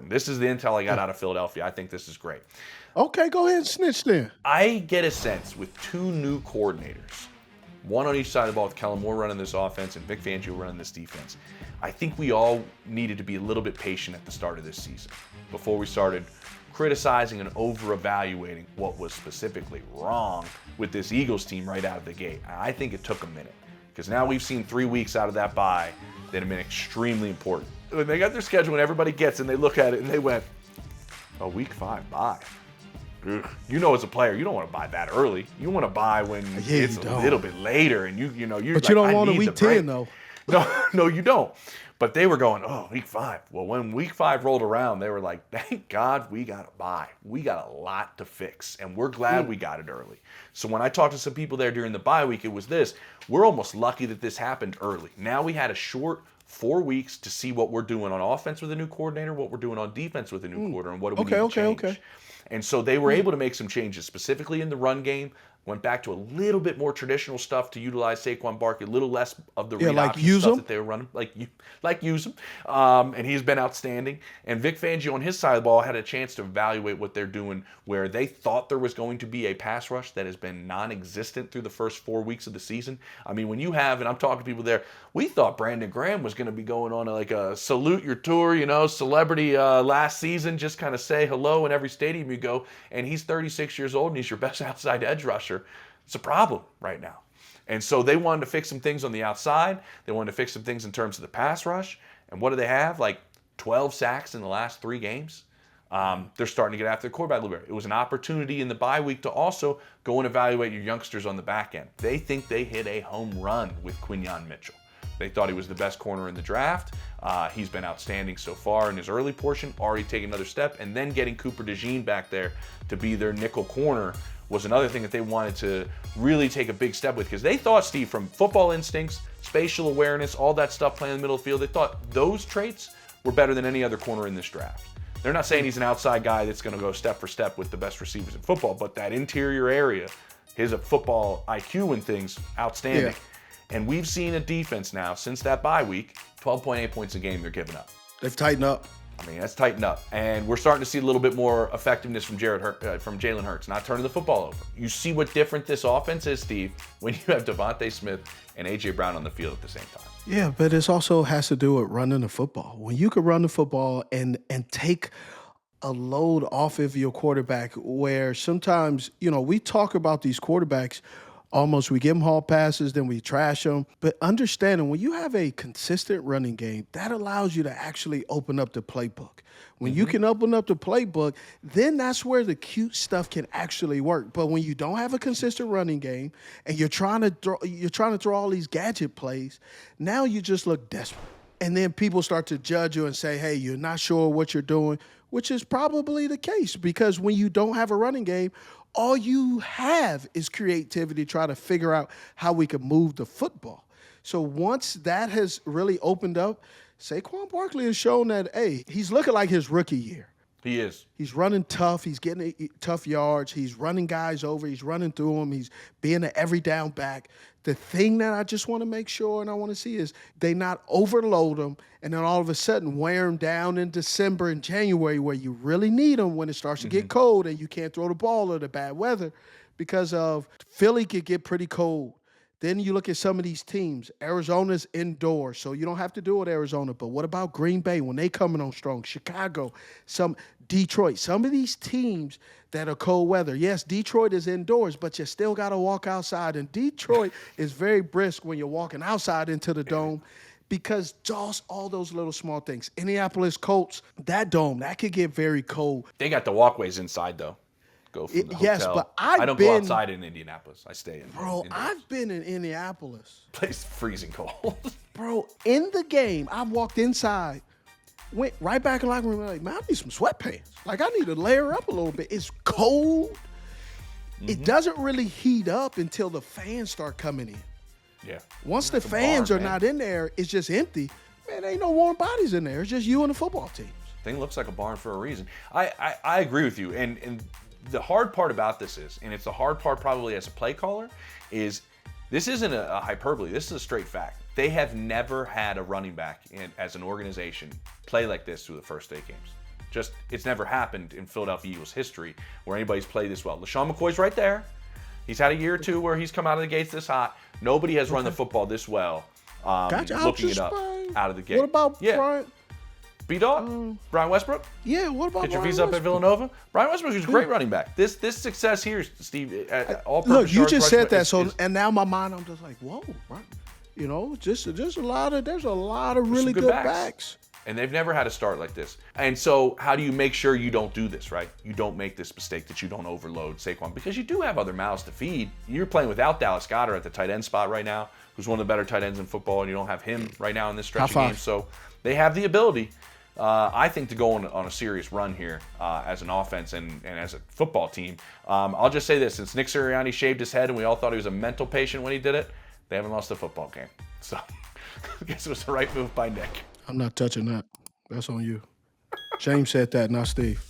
important. This is the intel I got out of Philadelphia. I think this is great. Okay, go ahead and snitch then. I get a sense with two new coordinators, one on each side of the ball with Kellen Moore running this offense and Vic Fangio running this defense. I think we all needed to be a little bit patient at the start of this season before we started criticizing and over-evaluating what was specifically wrong with this Eagles team right out of the gate. I think it took a minute because now we've seen 3 weeks out of that bye that have been extremely important. When they got their schedule and everybody gets and they look at it and they went, oh, week 5 bye. Ugh. You know, as a player, you don't want to buy that early. You want to buy when it's a little bit later, and you're. But like, you don't want a week 10 though. No, you don't. But they were going, oh, week 5. Well, when week 5 rolled around, they were like, thank God we got a bye. We got a lot to fix, and we're glad we got it early. So when I talked to some people there during the bye week, it was this. We're almost lucky that this happened early. Now we had a short 4 weeks to see what we're doing on offense with a new coordinator, what we're doing on defense with a new coordinator, and what do we need to change. Okay. And so they were able to make some changes, specifically in the run game. Went back to a little bit more traditional stuff to utilize Saquon Barkley, a little less of the read option stuff that they were running, like use him. And he's been outstanding. And Vic Fangio on his side of the ball had a chance to evaluate what they're doing, where they thought there was going to be a pass rush that has been non-existent through the first 4 weeks of the season. I mean, when you have, and I'm talking to people there, we thought Brandon Graham was going to be going on like a salute your tour, celebrity last season, just kind of say hello in every stadium you go. And he's 36 years old and he's your best outside edge rusher. It's a problem right now. And so they wanted to fix some things on the outside. They wanted to fix some things in terms of the pass rush. And what do they have? Like 12 sacks in the last 3 games. They're starting to get after the quarterback a little bit. It was an opportunity in the bye week to also go and evaluate your youngsters on the back end. They think they hit a home run with Quinyon Mitchell. They thought he was the best corner in the draft. He's been outstanding so far in his early portion, already taking another step. And then getting Cooper DeJean back there to be their nickel corner was another thing that they wanted to really take a big step with, because they thought, Steve, from football instincts, spatial awareness, all that stuff playing in the middle of the field, they thought those traits were better than any other corner in this draft. They're not saying he's an outside guy that's going to go step for step with the best receivers in football, but that interior area, his football IQ and things, outstanding. Yeah. And we've seen a defense now, since that bye week, 12.8 points a game they're giving up. They've tightened up. I mean, that's tightened up. And we're starting to see a little bit more effectiveness from Jalen Hurts, not turning the football over. You see what different this offense is, Steve, when you have Devonta Smith and A.J. Brown on the field at the same time. Yeah, but it also has to do with running the football. When you can run the football and take a load off of your quarterback, where sometimes, we talk about these quarterbacks, almost we give them hall passes, then we trash them. But understanding, when you have a consistent running game, that allows you to actually open up the playbook. When you can open up the playbook, then that's where the cute stuff can actually work. But when you don't have a consistent running game and you're trying to throw all these gadget plays, now you just look desperate. And then people start to judge you and say, hey, you're not sure what you're doing, which is probably the case, because when you don't have a running game, all you have is creativity to try to figure out how we can move the football. So once that has really opened up, Saquon Barkley has shown that, hey, he's looking like his rookie year. He is. He's running tough. He's getting tough yards. He's running guys over. He's running through them. He's being an every down back. The thing that I just want to make sure and I want to see is they not overload him and then all of a sudden wear him down in December and January, where you really need him when it starts to get cold and you can't throw the ball or the bad weather, because of Philly could get pretty cold. Then you look at some of these teams. Arizona's indoors, so you don't have to do it, Arizona. But what about Green Bay when they coming on strong? Chicago, Detroit. Some of these teams that are cold weather. Yes, Detroit is indoors, but you still got to walk outside. And Detroit is very brisk when you're walking outside into the dome, because just all those little small things. Indianapolis Colts, that dome, that could get very cold. They got the walkways inside, though. Go from the hotel. Yes, but I don't go outside in Indianapolis. I stay in. Bro, I've been in Indianapolis. Place freezing cold. Bro, in the game, I walked inside, went right back in the locker room, like, man, I need some sweatpants. Like, I need to layer up a little bit. It's cold. It doesn't really heat up until the fans start coming in. Yeah. Once the fans are not in there, it's just empty. Man, there ain't no warm bodies in there. It's just you and the football teams. Thing looks like a barn for a reason. I agree with you. And the hard part about this is, and it's the hard part probably as a play caller, is this isn't a hyperbole. This is a straight fact. They have never had a running back as an organization play like this through the first 8 games. Just it's never happened in Philadelphia Eagles history where anybody's played this well. LaShawn McCoy's right there. He's had a year or two where he's come out of the gates this hot. Nobody has run the football this well. Gotcha. Looking it up out of the gate. What about Brian? B-Dog? Brian Westbrook? Yeah, what about Get your Brian visa up at Westbrook? Villanova. Brian Westbrook is a great running back. This success here, Steve, all-purpose Look, you yards, just rushing, said that, and now my mind, I'm just like, whoa, right? You know, there's a lot of really good backs. And they've never had a start like this. And so how do you make sure you don't do this, right? You don't make this mistake, that you don't overload Saquon, because you do have other mouths to feed. You're playing without Dallas Goedert at the tight end spot right now, who's one of the better tight ends in football, and you don't have him right now in this stretch of games. So they have the ability, I think, to go on a serious run here as an offense and as a football team. I'll just say this, since Nick Sirianni shaved his head and we all thought he was a mental patient when he did it, they haven't lost a football game. So I guess it was the right move by Nick. I'm not touching that. That's on you. James said that, not Steve.